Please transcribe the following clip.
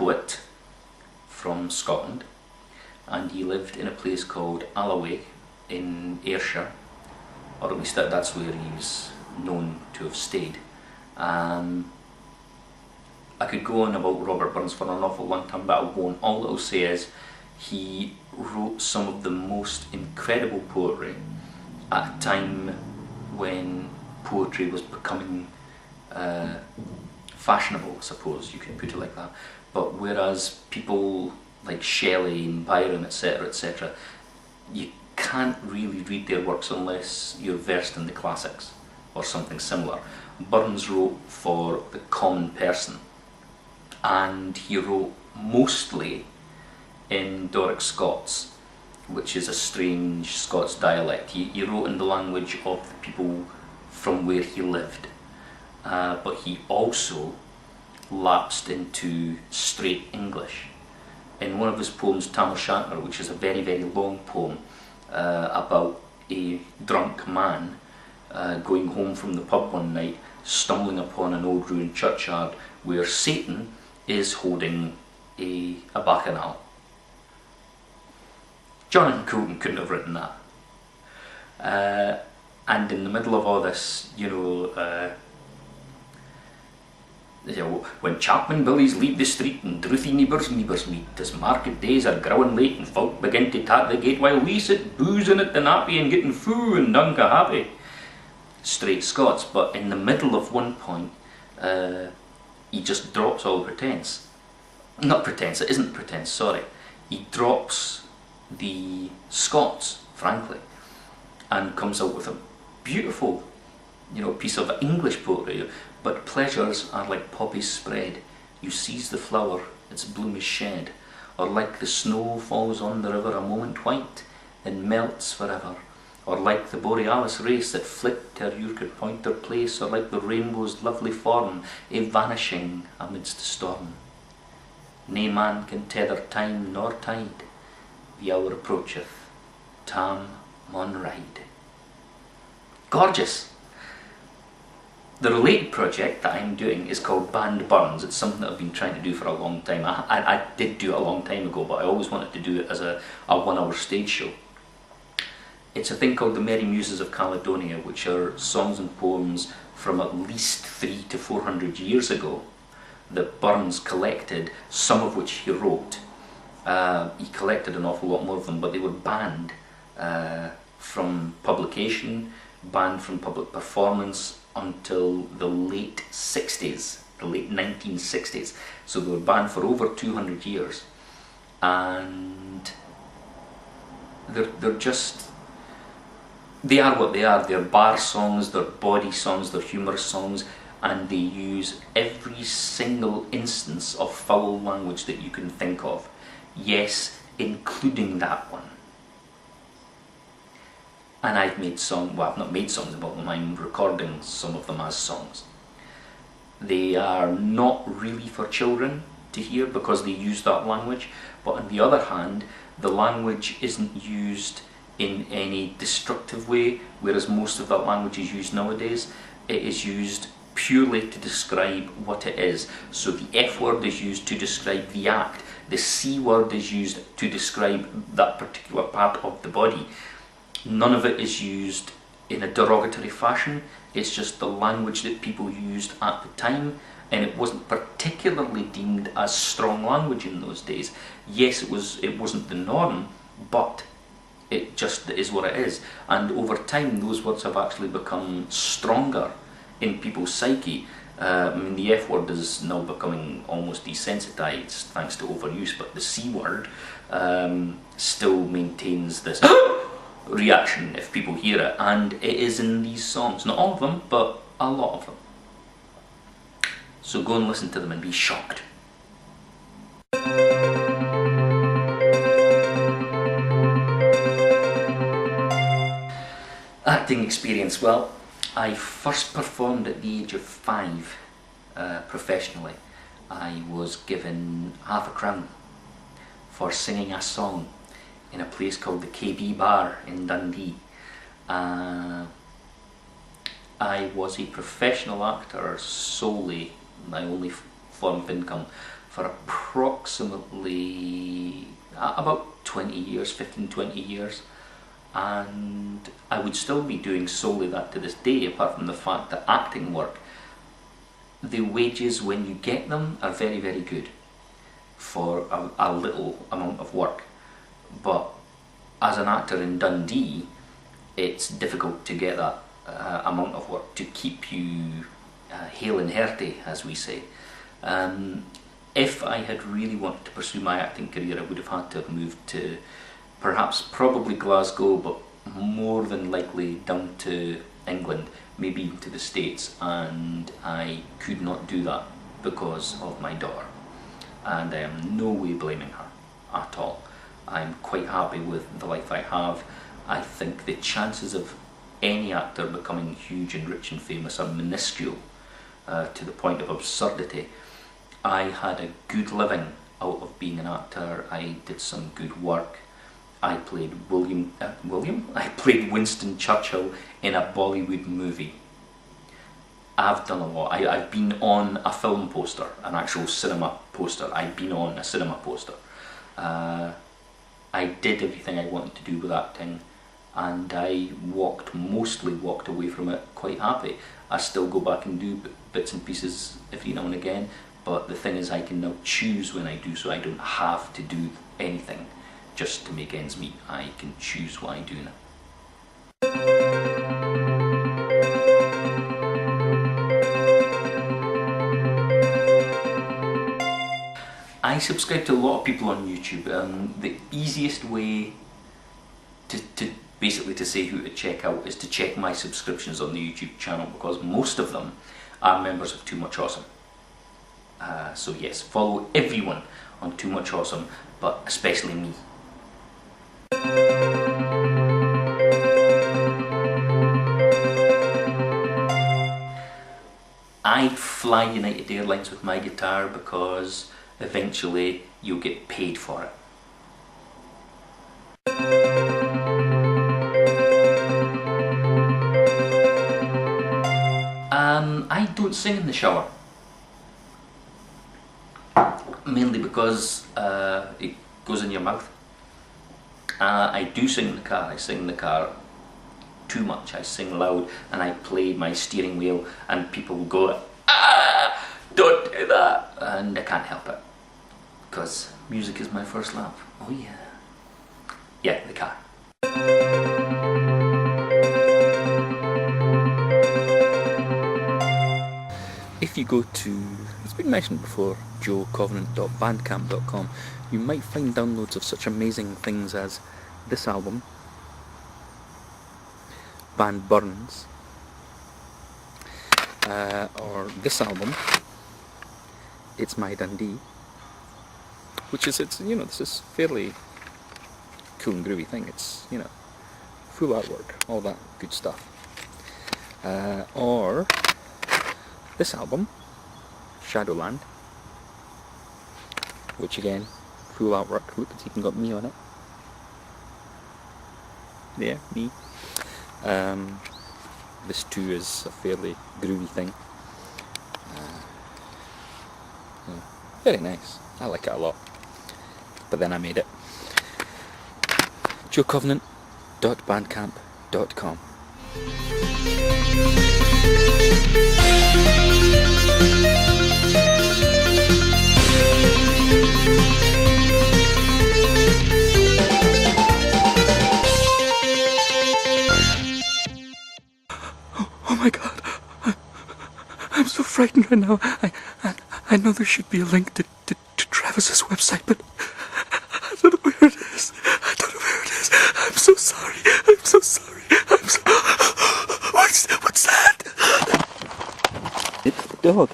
poet from Scotland, and he lived in a place called Alloway in Ayrshire, or at least that's where he's known to have stayed. I could go on about Robert Burns for an awful long time, but I won't. All I'll say is he wrote some of the most incredible poetry at a time when poetry was becoming fashionable, I suppose you could put it like that. But whereas people like Shelley and Byron, etc., you can't really read their works unless you're versed in the classics or something similar. Burns wrote for the common person, and he wrote mostly in Doric Scots, which is a strange Scots dialect. He wrote in the language of the people from where he lived, but he also lapsed into straight English. In one of his poems, Tam O'Shanter, which is a very, very long poem about a drunk man going home from the pub one night, stumbling upon an old ruined churchyard where Satan is holding a bacchanal. Jonathan Coulton couldn't have written that. And in the middle of all this, when Chapman billies leave the street and drouthy neighbours meet, as market days are growing late and folk begin to tap the gate while we sit boozing at the nappy and getting foo and unca happy. Straight Scots, but in the middle of one point, he just drops all pretense. Not pretense, it isn't pretense, sorry. He drops the Scots, frankly, and comes out with a beautiful, piece of English poetry. But pleasures are like poppies spread. You seize the flower, its bloom is shed, or like the snow falls on the river a moment white, then melts forever, or like the borealis race that flit ere you could point their place, or like the rainbow's lovely form, vanishing amidst the storm. Nae man can tether time nor tide, the hour approacheth, Tam maun ride. Gorgeous! The related project that I'm doing is called Band Burns. It's something that I've been trying to do for a long time. I did do it a long time ago, but I always wanted to do it as a 1 hour stage show. It's a thing called the Merry Muses of Caledonia, which are songs and poems from at least 300 to 400 years ago that Burns collected, some of which he wrote. He collected an awful lot more of them, but they were banned from publication, banned from public performance until the late 60s, the late 1960s. So they were banned for over 200 years. And they are what they are. They're bar songs, they're body songs, they're humorous songs, and they use every single instance of foul language that you can think of. Yes, including that one. And I've made I've not made songs about them, I'm recording some of them as songs. They are not really for children to hear because they use that language, but on the other hand, the language isn't used in any destructive way, whereas most of that language is used nowadays. It is used purely to describe what it is. So the F word is used to describe the act, the C word is used to describe that particular part of the body. None of it is used in a derogatory fashion. It's just the language that people used at the time, and it wasn't particularly deemed as strong language in those days. Yes, it wasn't the norm, but it just is what it is. And over time, those words have actually become stronger in people's psyche. The F word is now becoming almost desensitized thanks to overuse, but the C word still maintains this reaction if people hear it, and it is in these songs. Not all of them, but a lot of them. So go and listen to them and be shocked. Acting experience. Well, I first performed at the age of 5 professionally. I was given £0.50 for singing a song in a place called the KB Bar in Dundee. I was a professional actor solely, my only form of income, for approximately about 20 years, 15, 20 years. And I would still be doing solely that to this day, apart from the fact that acting work, the wages when you get them are very, very good for a little amount of work. But as an actor in Dundee, it's difficult to get that amount of work to keep you hale and hearty, as we say. If I had really wanted to pursue my acting career, I would have had to have moved to probably Glasgow, but more than likely down to England, maybe even to the States, and I could not do that because of my daughter, and I am no way blaming her at all. I'm quite happy with the life I have. I think the chances of any actor becoming huge and rich and famous are minuscule, to the point of absurdity. I had a good living out of being an actor. I did some good work. I played I played Winston Churchill in a Bollywood movie. I've done a lot. I've been on a film poster, an actual cinema poster. I've been on a cinema poster. I did everything I wanted to do with acting, and I mostly walked away from it quite happy. I still go back and do bits and pieces every now and again, but the thing is I can now choose when I do, so I don't have to do anything just to make ends meet. I can choose what I do now. I subscribe to a lot of people on YouTube. The easiest way to basically to say who to check out is to check my subscriptions on the YouTube channel, because most of them are members of Too Much Awesome. So yes, follow everyone on Too Much Awesome, but especially me. I fly United Airlines with my guitar because eventually you'll get paid for it. I don't sing in the shower, mainly because it goes in your mouth. I do sing in the car. I sing in the car too much. I sing loud and I play my steering wheel, and people will go, "Ah, don't do that," and I can't help it because music is my first love. Oh yeah. Yeah, the car. If you go to, it's been mentioned before, joecovenant.bandcamp.com, you might find downloads of such amazing things as this album, Band Burns, or this album, It's My Dundee, which is, this is fairly cool and groovy thing. It's, full artwork, all that good stuff. Or this album, Shadowland, which again, full artwork. Look, it's even got me on it. Yeah, me. This too is a fairly groovy thing. Yeah, very nice. I like it a lot. But then I made it. joecovenant.bandcamp.com. Oh my God, I'm so frightened right now. I know there should be a link to Travis's website, but I don't know where it is. I'm so sorry. What's that? It's the dog.